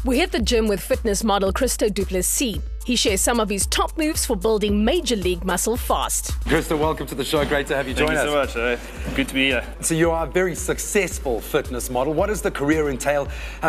We hit the gym with fitness model Christo du Plessis. He shares some of his top moves for building major league muscle fast. Christo, welcome to the show. Great to have you join us. Thank you so much. Good to be here. So you are a very successful fitness model. What does the career entail?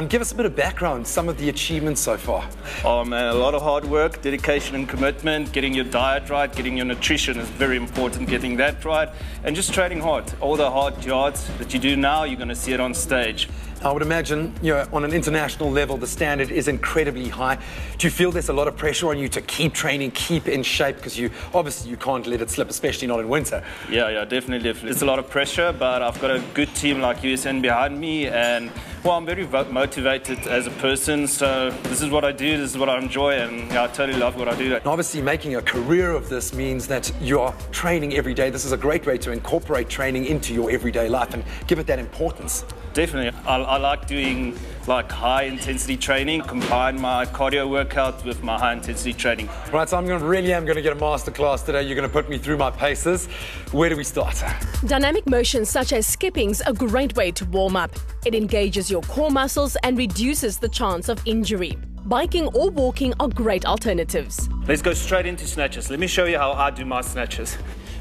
Give us a bit of background, some of the achievements so far. Oh man, a lot of hard work, dedication and commitment, getting your diet right, getting your nutrition is very important, getting that right, and just training hard. All the hard yards that you do now, you're going to see it on stage. I would imagine, on an international level, the standard is incredibly high. Do you feel there's a lot of pressure on you to keep training, keep in shape? Because obviously you can't let it slip, especially not in winter. Yeah, definitely. It's a lot of pressure, but I've got a good team like USN behind me, and I'm very motivated as a person. So this is what I do, this is what I enjoy, and I totally love what I do. And obviously, making a career of this means that you are training every day. This is a great way to incorporate training into your everyday life and give it that importance. Definitely. I like doing high intensity training, combine my cardio workout with my high intensity training. Right, so I really am going to get a masterclass today. You're going to put me through my paces. Where do we start? Dynamic motions such as skipping's a great way to warm up. It engages your core muscles and reduces the chance of injury. Biking or walking are great alternatives. Let's go straight into snatches. Let me show you how I do my snatches.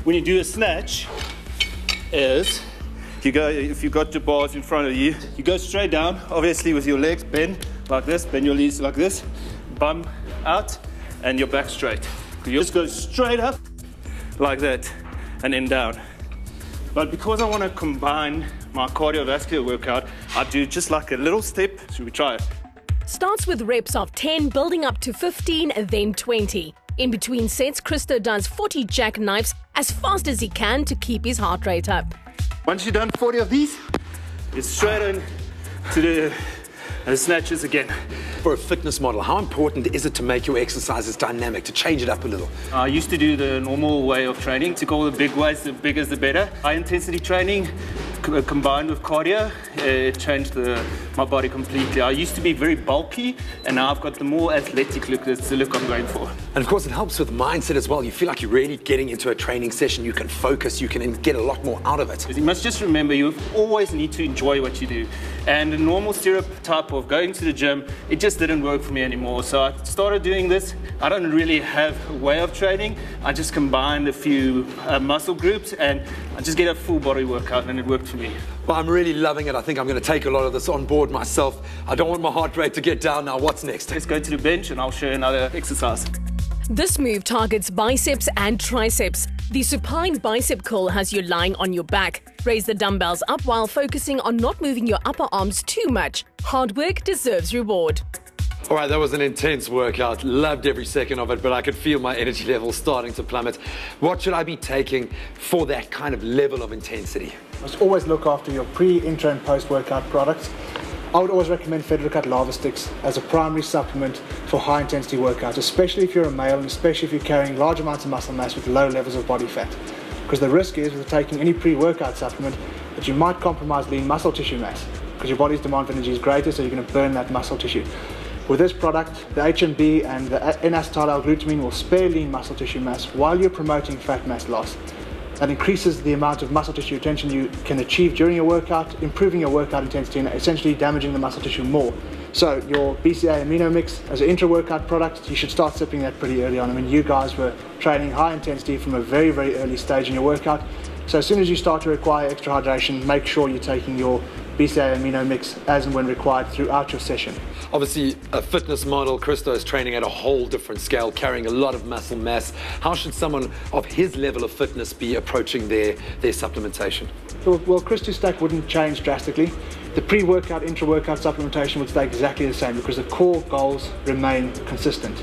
When you do a snatch, if you've got your bars in front of you, you go straight down, obviously with your legs bend like this, bend your knees like this, bum out, and your back straight. You just go straight up like that, and then down. But because I want to combine my cardiovascular workout, I do just like a little step. Should we try it? Starts with reps of 10, building up to 15, and then 20. In between sets, Christo does 40 jackknives as fast as he can to keep his heart rate up. Once you've done 40 of these, it's straight in to the snatches again. For a fitness model, how important is it to make your exercises dynamic, to change it up a little? I used to do the normal way of training, took all the big weights, the bigger the better. High intensity training combined with cardio, it changed my body completely. I used to be very bulky, and now I've got the more athletic look. That's the look I'm going for. And of course, it helps with mindset as well. You feel like you're really getting into a training session. You can focus, you can get a lot more out of it. You must just remember, you always need to enjoy what you do. And the normal stereotype of going to the gym, it just didn't work for me anymore. So I started doing this. I don't really have a way of training. I just combined a few muscle groups, and I just get a full body workout, and it worked for me. Well, I'm really loving it. I think I'm going to take a lot of this on board myself. I don't want my heart rate to get down now. What's next? Let's go to the bench, and I'll show you another exercise. This move targets biceps and triceps. The supine bicep curl has you lying on your back. Raise the dumbbells up while focusing on not moving your upper arms too much. Hard work deserves reward. All right, that was an intense workout. Loved every second of it, but I could feel my energy level starting to plummet. What should I be taking for that kind of level of intensity? Must always look after your pre, intra, and post-workout products. I would always recommend Federal lava sticks as a primary supplement for high-intensity workouts, especially if you're a male and especially if you're carrying large amounts of muscle mass with low levels of body fat. Because the risk is with taking any pre-workout supplement that you might compromise lean muscle tissue mass because your body's demand for energy is greater, so you're going to burn that muscle tissue. With this product, the HMB and the N-acetyl L-glutamine will spare lean muscle tissue mass while you're promoting fat mass loss. That increases the amount of muscle tissue retention you can achieve during your workout, improving your workout intensity and essentially damaging the muscle tissue more. So your BCA amino mix as an intra-workout product, you should start sipping that pretty early on. I mean, you guys were training high intensity from a very, very early stage in your workout. So as soon as you start to require extra hydration, make sure you're taking your BCA amino mix as and when required throughout your session. Obviously, a fitness model, Christo is training at a whole different scale, carrying a lot of muscle mass. How should someone of his level of fitness be approaching their supplementation? Well, Christo's stack wouldn't change drastically. The pre-workout, intra-workout supplementation would stay exactly the same because the core goals remain consistent.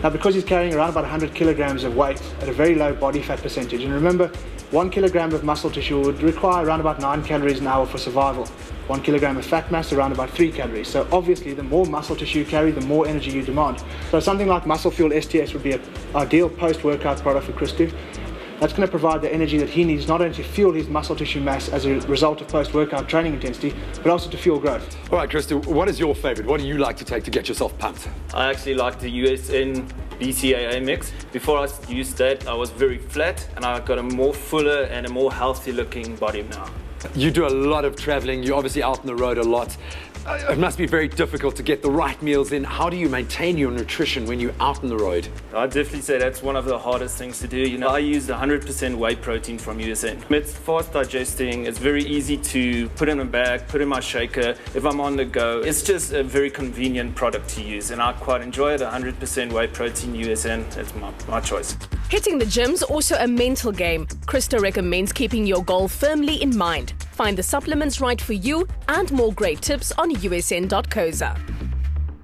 Now, because he's carrying around about 100 kilograms of weight at a very low body fat percentage, and remember, 1 kilogram of muscle tissue would require around about 9 calories an hour for survival. 1 kilogram of fat mass, around about 3 calories. So obviously, the more muscle tissue you carry, the more energy you demand. So something like Muscle Fuel STS would be an ideal post-workout product for Christo. That's going to provide the energy that he needs not only to fuel his muscle tissue mass as a result of post-workout training intensity, but also to fuel growth. All right, Christo, what is your favorite? What do you like to take to get yourself pumped? I actually like the USN BCAA mix. Before I used that, I was very flat, and I got a more fuller and a more healthy looking body now. You do a lot of traveling. You're obviously out on the road a lot. It must be very difficult to get the right meals in. How do you maintain your nutrition when you're out on the road? I'd definitely say that's one of the hardest things to do. You know, I use 100% whey protein from USN. It's fast digesting. It's very easy to put in a bag, put in my shaker. If I'm on the go, it's just a very convenient product to use, and I quite enjoy it. 100% whey protein USN. That's my choice. Hitting the gym's also a mental game. Christo recommends keeping your goal firmly in mind. Find the supplements right for you and more great tips on usn.coza.